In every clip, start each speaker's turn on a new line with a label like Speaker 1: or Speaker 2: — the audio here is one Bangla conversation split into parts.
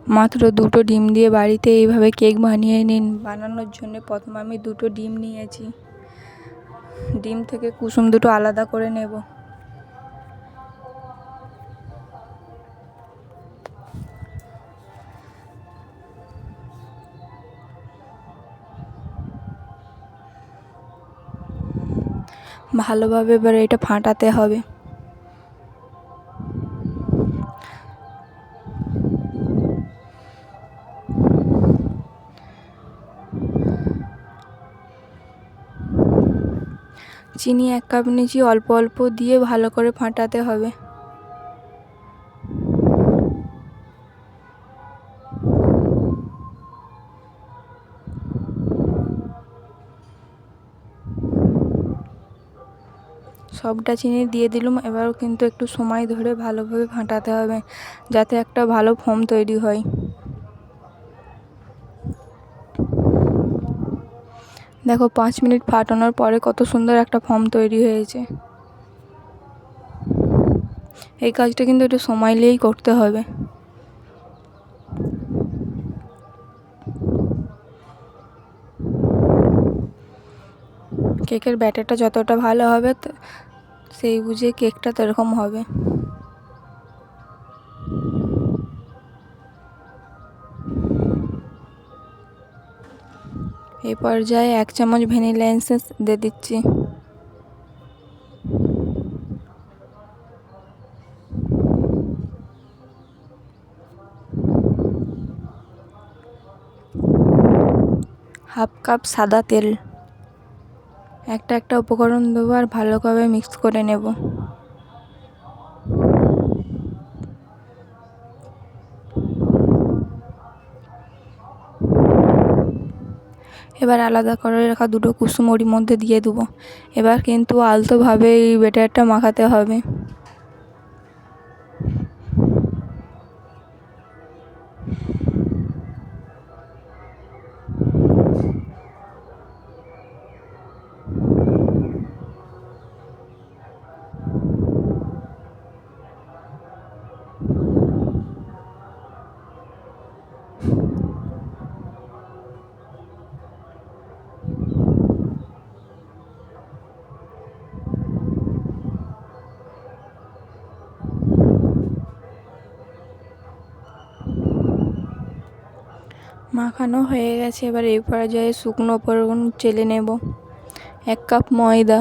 Speaker 1: মাত্র 2টো ডিম দিয়ে বাড়িতে এইভাবে কেক বানিয়ে নিন। বানানোর জন্য প্রথমে আমি 2টো ডিম নিয়েছি। ডিম থেকে কুসুম দুটো আলাদা করে নেব। ভালোভাবে এবার এটা ফাটাতে হবে। চিনি 1 কাপ নিয়েছি, অল্প অল্প দিয়ে ভালো করে ফাটাতে হবে। সবটা চিনি দিয়ে দিলাম। এবারও কিন্তু একটু সময় ধরে ভালোভাবে ফাটাতে হবে যাতে একটা ভালো ফোম তৈরি হয়। দেখো 5 মিনিট ফাটানোর পরে কত সুন্দর একটা ফোম তৈরি হয়েছে। এই কাজটা কিন্তু একটু সময় নিয়েই করতে হবে। কেকের ব্যাটারটা যতটা ভালো হবে সেই বুঝে কেকটা সেরকম হবে। এই পর্যায়ে 1 চামচ ভ্যানিলা এসেন্স দিয়ে দিচ্ছি। হাফ কাপ সাদা তেল। একটা উপকরণ দেবো আর ভালোভাবে মিক্স করে নেব। এবার আলাদা করে রাখা 2টো কুসুম ওর মধ্যে দিয়ে দেবো। এবার কিন্তু আলতোভাবে এই ব্যাটারটা মাখাতে হবে। মাখানো হয়ে গেছে। এবার এই পর্যায়ে শুকনো উপকরণ চেলে নেব। 1 কাপ ময়দা,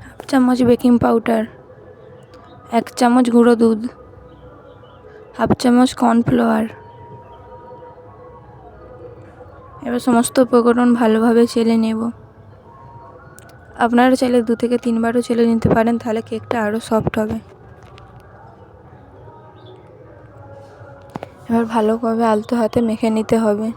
Speaker 1: হাফ চামচ বেকিং পাউডার, 1 চামচ গুঁড়ো দুধ, হাফ চামচ কর্নফ্লাওয়ার। এবার সমস্ত উপকরণ ভালোভাবে চেলে নেব। আপনারা চাইলে 2 থেকে 3 বারও চেলে নিতে পারেন, তাহলে কেকটা আরও সফট হবে। এবার ভালোভাবে আলতো হাতে মেখে নিতে হবে।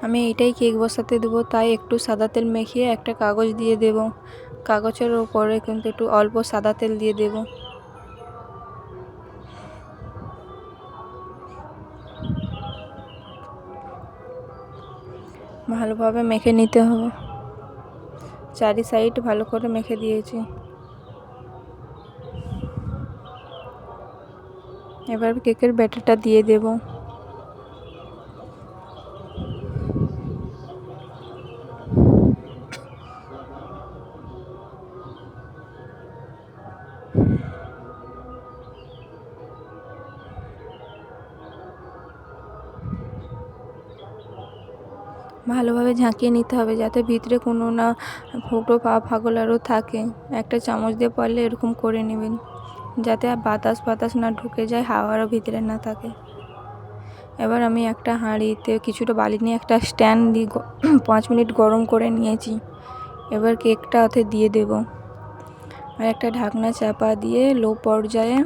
Speaker 1: আমি এইটাই কেক বসাতে দেবো, তাই একটু সাদা তেল মেখে একটা কাগজ দিয়ে দেব। কাগজের ওপরে কিন্তু একটু অল্প সাদা তেল দিয়ে দেব। ভালোভাবে মেখে নিতে হবে। চারি সাইড ভালো করে মেখে দিয়েছি। এবার কেকের ব্যাটারটা দিয়ে দেব। ভালোভাবে ঝাঁকিয়ে নিতে হবে যাতে ভিতরে কোনো না ফুটো ফাগল আরও থাকে। একটা চামচ দিয়ে পারলে এরকম করে নেবেন যাতে বাতাস না ঢুকে যায়, হাওয়ারও ভিতরে না থাকে। এবার আমি একটা হাঁড়িতে কিছুটা বালি নিয়ে একটা স্ট্যান্ড দিয়ে 5 মিনিট গরম করে নিয়েছি। এবার কেকটা ওতে দিয়ে দেব আর একটা ঢাকনা চাপা দিয়ে লো পর্যায়ে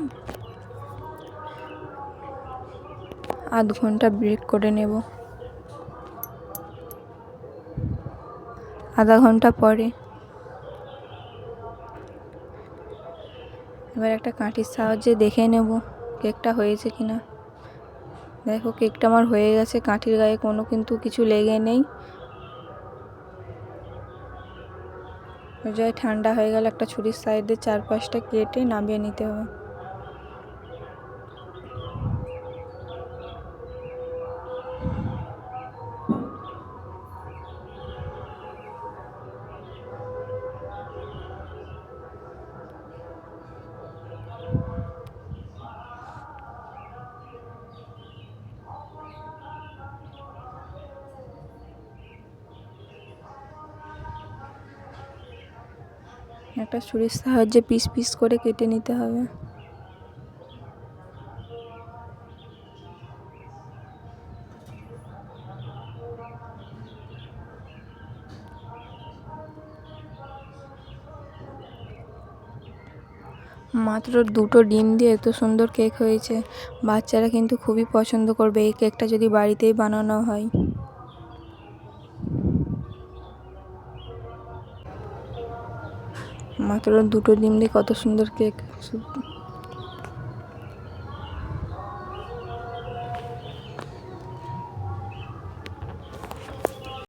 Speaker 1: আধ ঘন্টা বেক করে নেব। আধা ঘন্টা পরে এবার একটা কাঠির সাহায্যে দেখে নেব কেকটা হয়েছে কিনা। দেখো কেকটা আমার হয়ে গেছে, কাঠির গায়ে কোনো কিন্তু কিছু লেগে নেই। যাই ঠান্ডা হয়ে গেলে একটা ছুরির সাইডে 4-5টা কেটে নামিয়ে নিতে হবে। একটা ছুরির সাহায্যে পিস পিস করে কেটে নিতে হবে। মাত্র 2টো ডিম দিয়ে এত সুন্দর কেক হয়েছে। বাচ্চারা কিন্তু খুবই পছন্দ করবে এই কেকটা যদি বাড়িতেই বানানো হয়। মাত্র 2টো ডিম দিয়ে কত সুন্দর কেক